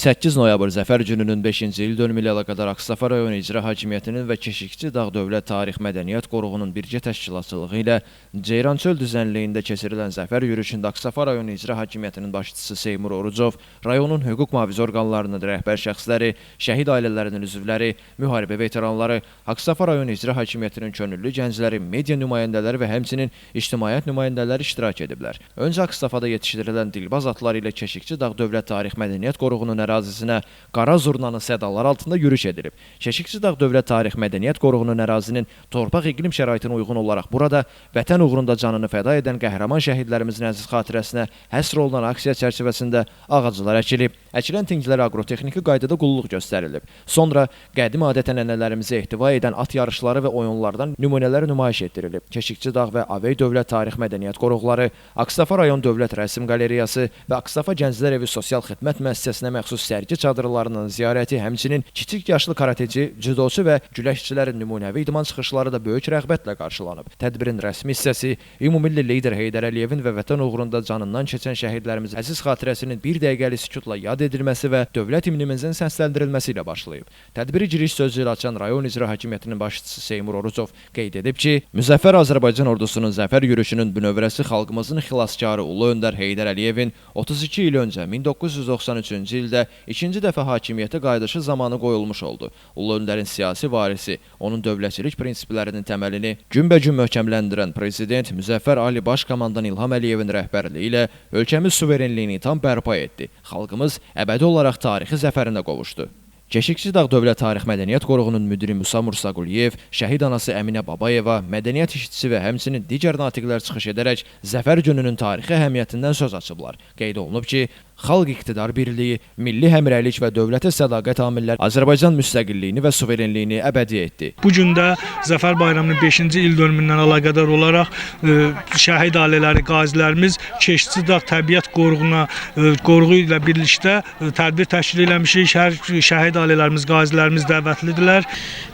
8 noyabr Zəfər gününün 5-ci il dönümü ilə əlaqədar Ağstafa rayon İcra Hakimiyyətinin və Keşikçi Dağ Dövlət Tarix Mədəniyyət Qoruğunun birgə təşkilatçılığı ilə Ceyrançöl düzənliyində keçirilən Zəfər yürüyüşündə Ağstafa rayon İcra Hakimiyyətinin başçısı Seymur Orucov, rayonun hüquq mühafizə orqanlarının rəhbər şəxsləri, şəhid ailələrinin üzvləri, müharibə veteranları, Ağstafa rayon İcra Hakimiyyətinin könüllü gəncləri, media nümayəndələri və həmçinin ictimaiyyət nümayəndələri iştirak ediblər. Öncə Ağstafada yetişdirilən dilbaz atları ilə Keşikçi Dağ Dövlət Tarix Mədəniyyət Qoruğunun ərazisinə qara zurnanın sədaları altında yürüyüş edilib. Keşikçi Dağ Dövlət Tarix Mədəniyyət Qoruğunun ərazinin torpaq iqlim şəraitinə uyğun olaraq burada vətən uğrunda canını fəda edən qəhrəman şəhidlərimizin əziz xatirəsinə həsr olunan aksiya çərçivəsində ağaclar əkilib. Əkilən tinglərə aqrotexniki qaydada qulluq göstərilib. Sonra qədim adət-ənənələrimizi ehtiva edən at yarışları və oyunlardan nümunələr nümayiş etdirilib. Keşikçi Dağ və Avey Dövlət Tarix Mədəniyyət Qoruqları, Ağstafa rayon Dövlət Rəsm Qalereyası və Ağstafa Gənclər Evi Sosial Xidmət müəssisəsinə məxsus sərgi çadırlarının ziyarəti, həmçinin kiçik yaşlı karateci, cüdoçu və güləşçilərin nümunəvi idman çıxışları da böyük rəğbətlə qarşılanıb. Tədbirin rəsmi hissəsi ümummilli lider Heydər Əliyevin və vətən uğrunda canından keçən şəhidlərimizin əziz xatirəsinin bir dəqiqəlik sükutla yad edilməsi və dövlət himnimizin səsləndirilməsi ilə başlayıb. Tədbiri giriş sözü ilə açan rayon İcra Hakimiyyətinin başçısı Seymur Orucov qeyd edib ki, Müzəffər Azərbaycan ordusunun zəfər yürüyüşünün bünövrəsi xalqımızın xilaskarı Ulu Öndər Heydər Əliyevin 32 il öncə 1993-cü ildə ikinci dəfə hakimiyyətə qayıdışı zamanı qoyulmuş oldu. Ulu Öndərin siyasi varisi, onun dövlətçilik prinsiplərinin təməlini günbəgün möhkəmləndirən prezident Müzəffər Ali Baş Komandan İlham Əliyevin rəhbərliyi ilə ölkəmiz suverenliyini tam bərpa etdi. Xalqımız əbədi olaraq tarixi zəfərinə qovuşdu. Keşikçi Dağ Dövlət Tarix Mədəniyyət Qoruğunun müdiri Musa Mursaquliyev, şəhid anası Əminə Babayeva, mədəniyyət işçisi və həmçinin digər natiqlər çıxış edərək Zəfər gününün tarixi əhəmiyyətindən söz açıblar. Qeyd olunub ki, xalq iqtidar birliyi, milli həmrəylik və dövlətə sədaqət amillər Azərbaycan müstəqilliyini və suverenliyini əbədi etdi. Bu gün də Zəfər bayramının 5-ci il dönümündən əlaqədar olaraq şəhid ailələri, qazilərimiz Keşikçi Dağ Təbiət Qoruğu ilə birlikdə tədbir təşkil eləmişik. Hər şəhid ailələrimiz, qazilərimiz dəvətlidirlər.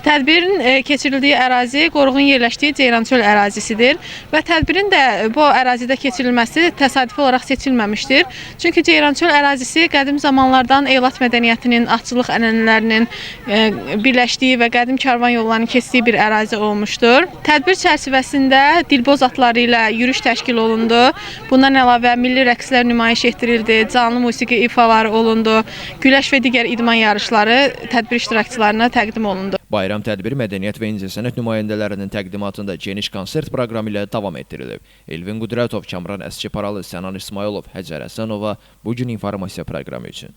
Tədbirin keçirildiyi ərazi qoruğun yerləşdiyi Ceyrançöl ərazisidir və tədbirin də bu ərazidə keçirilməsi təsadüfi olaraq seçilməmişdir. Çünki Ceyrançöl ərazisi qədim zamanlardan Elat mədəniyyətinin, atçılıq ənənələrinin birləşdiyi və qədim karvan yollarının keçdiyi bir ərazi olmuşdur. Tədbir çərçivəsində dilboz atları ilə yürüyüş təşkil olundu. Bundan əlavə milli rəqslər nümayiş etdirildi, canlı musiqi ifaları olundu, güləş və digər idman yarışları tədbir iştirakçılarına təqdim olundu. Bayram tədbiri mədəniyyət və incəsənət nümayəndələrinin təqdimatında geniş konsert proqramı ilə davam etdirilib. Elvin Qudratov, Kamran Əskiparalı, Sənan İsmailov, Həcər Həsənova bugün informasiya proqramı üçün.